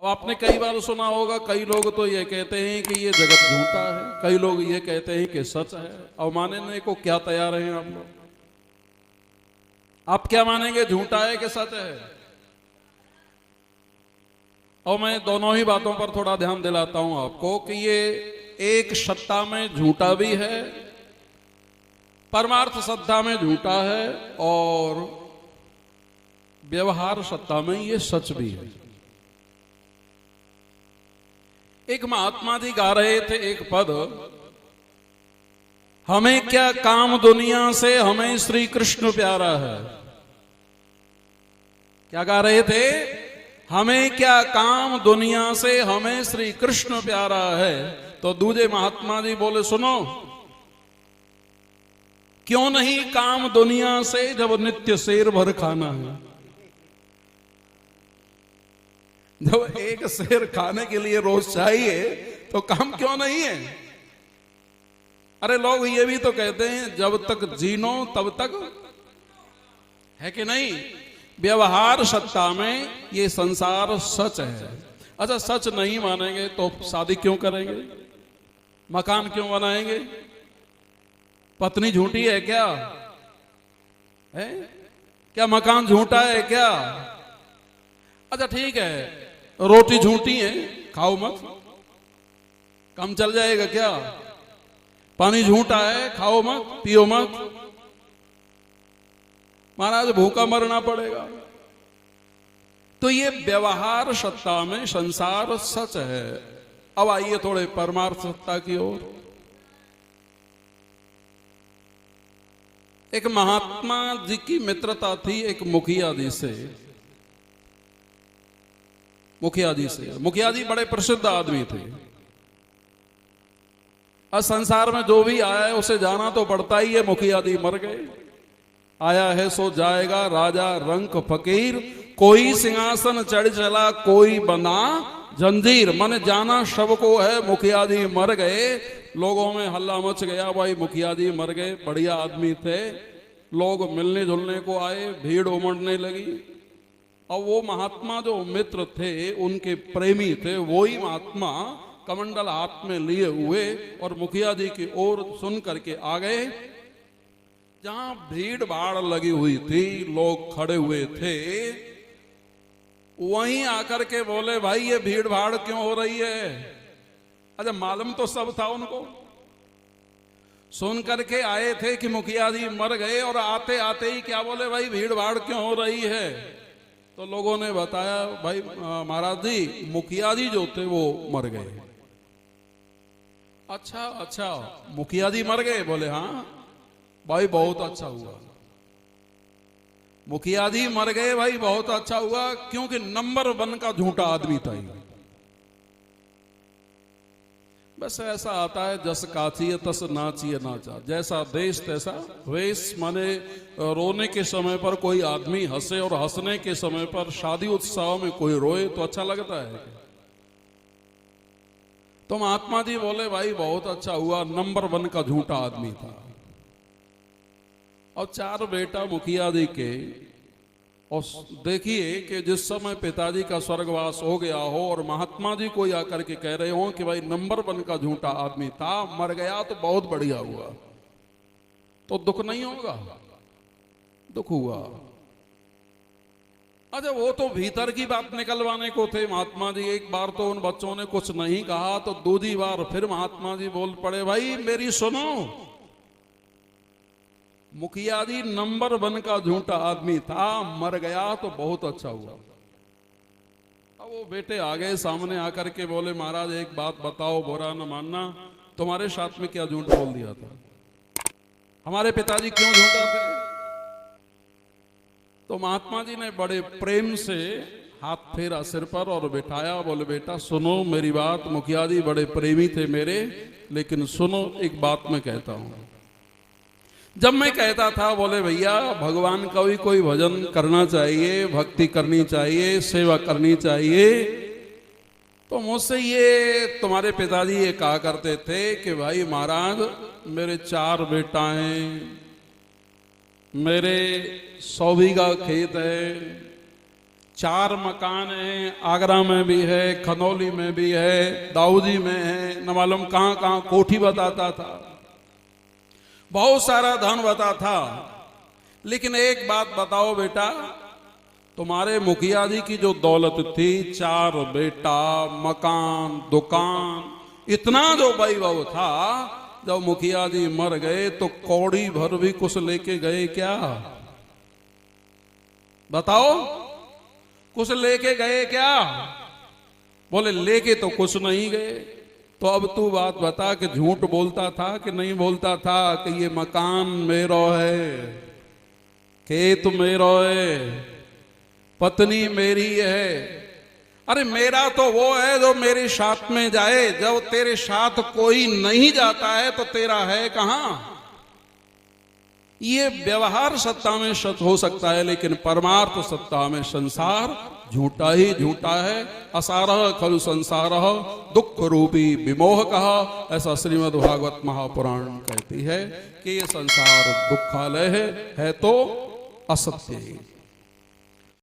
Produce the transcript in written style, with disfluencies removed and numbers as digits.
अब आपने कई बार सुना होगा, कई लोग तो ये कहते हैं कि ये जगत झूठा है, कई लोग ये कहते हैं कि सच है। और मानने को क्या तैयार हैं आप लोग? आप क्या मानेंगे, झूठा है कि सच है? और मैं दोनों ही बातों पर थोड़ा ध्यान दिलाता हूं आपको कि ये एक सत्ता में झूठा भी है, परमार्थ सत्ता में झूठा है, और व्यवहार सत्ता में ये सच भी है। एक महात्मा जी गा रहे थे एक पद, हमें क्या काम दुनिया से, हमें श्री कृष्ण प्यारा है। क्या गा रहे थे? हमें क्या काम दुनिया से, हमें श्री कृष्ण प्यारा है। तो दूजे महात्मा जी बोले, सुनो, क्यों नहीं काम दुनिया से जब नित्य शेर भर खाना है। जब एक शेर खाने के लिए रोज चाहिए तो काम क्यों नहीं है? अरे लोग ये भी तो कहते हैं, जब तक जीनो तब तक, है कि नहीं? व्यवहार सत्ता में ये संसार सच है। अच्छा, सच नहीं मानेंगे तो शादी क्यों करेंगे? मकान क्यों बनाएंगे? पत्नी झूठी है क्या? है क्या मकान झूठा है क्या? अच्छा ठीक है, रोटी झूठी है, खाओ मत, कम चल जाएगा क्या? पानी झूठा है, खाओ मत, पियो मत, महाराज भूखा मरना पड़ेगा। तो ये व्यवहार सत्ता में संसार सच है। अब आइए थोड़े परमार्थ सत्ता की ओर। एक महात्मा जी की मित्रता थी एक मुखिया जी से। मुखिया जी बड़े प्रसिद्ध आदमी थे। आज संसार में जो भी आया है उसे जाना तो पड़ता ही है। मुखिया जी मर गए, आया है सो जाएगा, राजा रंक फकीर, कोई सिंहासन चढ़ चला, कोई बना जंजीर। मन जाना सबको है, मुखिया जी मर गए। लोगों में हल्ला मच गया, भाई मुखिया जी मर गए, बढ़िया आदमी थे। लोग मिलने जुलने को आए, भीड़ उमड़ने लगी। और वो महात्मा जो मित्र थे, उनके प्रेमी थे, वही महात्मा कमंडल हाथ में लिए हुए और मुखिया जी की ओर सुन करके आ गए। जहां भीड़ भाड़ लगी हुई थी, लोग खड़े हुए थे, वहीं आकर के बोले, भाई ये भीड़ भाड़ क्यों हो रही है? अच्छा, मालूम तो सब था उनको। सुन करके आए थे कि मुखिया जी मर गए, और आते आते ही क्या बोले, भाई भीड़ भाड़ क्यों हो रही है? तो लोगों ने बताया, भाई महाराज जी, मुखिया जी जो थे वो मर गए। अच्छा, मुखिया जी मर गए? बोले हाँ। भाई बहुत अच्छा हुआ, मुखिया जी मर गए, भाई बहुत अच्छा हुआ, क्योंकि नंबर 1 का झूठा आदमी था ये। बस ऐसा आता है, जस काचिए तस नाचिए नाचा, जैसा देश तैसा वेश। माने रोने के समय पर कोई आदमी हंसे और हंसने के समय पर शादी उत्सव में कोई रोए तो अच्छा लगता है? तो महात्मा जी बोले, भाई बहुत अच्छा हुआ, नंबर 1 का झूठा आदमी था। और 4 बेटा मुखिया जी के। और देखिए कि जिस समय पिताजी का स्वर्गवास हो गया हो और महात्मा जी कोई आकर के कह रहे हो कि भाई नंबर 1 का झूठा आदमी था, मर गया, तो बहुत बढ़िया हुआ। तो दुख नहीं होगा? दुख हुआ। अच्छा, वो तो भीतर की बात निकलवाने को थे महात्मा जी। एक बार तो उन बच्चों ने कुछ नहीं कहा, तो दूसरी बार फिर महात्मा जी बोल पड़े, भाई मेरी सुनो, मुखिया जी नंबर 1 का झूठा आदमी था, मर गया तो बहुत अच्छा हुआ। अब वो बेटे आ गए सामने, आकर के बोले, महाराज एक बात बताओ, बुरा न मानना, तुम्हारे साथ में क्या झूठ बोल दिया था? हमारे पिताजी क्यों झूठा थे? तो महात्मा जी ने बड़े प्रेम से हाथ फेरा सिर पर और बिठाया। बोले, बेटा सुनो मेरी बात, मुखिया जी बड़े प्रेमी थे मेरे, लेकिन सुनो एक बात मैं कहता हूं। जब मैं कहता था, बोले भैया भगवान का भी कोई भजन करना चाहिए, भक्ति करनी चाहिए, सेवा करनी चाहिए, तो मुझसे ये तुम्हारे पिताजी ये कहा करते थे कि भाई महाराज मेरे 4 बेटा हैं, मेरे 100 बीघा खेत है, 4 मकान हैं, आगरा में भी है, खनौली में भी है, दाऊदी में है, न मालूम कहां कहां कोठी बताता था, बहुत सारा धन बता था। लेकिन एक बात बताओ बेटा, तुम्हारे मुखिया जी की जो दौलत थी, 4 बेटा, मकान, दुकान, इतना जो वैभव था, जब मुखिया जी मर गए तो कौड़ी भर भी कुछ लेके गए क्या? बताओ, कुछ लेके गए क्या? बोले लेके तो कुछ नहीं गए। तो अब तू बात बता कि झूठ बोलता था कि नहीं बोलता था कि ये मकान मेरो है, खेत मेरो है, पत्नी मेरी है। अरे मेरा तो वो है जो मेरे साथ में जाए, जब तेरे साथ कोई नहीं जाता है तो तेरा है कहां? ये व्यवहार सत्ता में सत्य हो सकता है, लेकिन परमार्थ सत्ता में संसार झूठा ही झूठा है। असारः खलु संसारः दुख रूपी विमोह कहा, ऐसा श्रीमद् भागवत महापुराण कहती है कि ये संसार दुखालय है तो असत्य ही।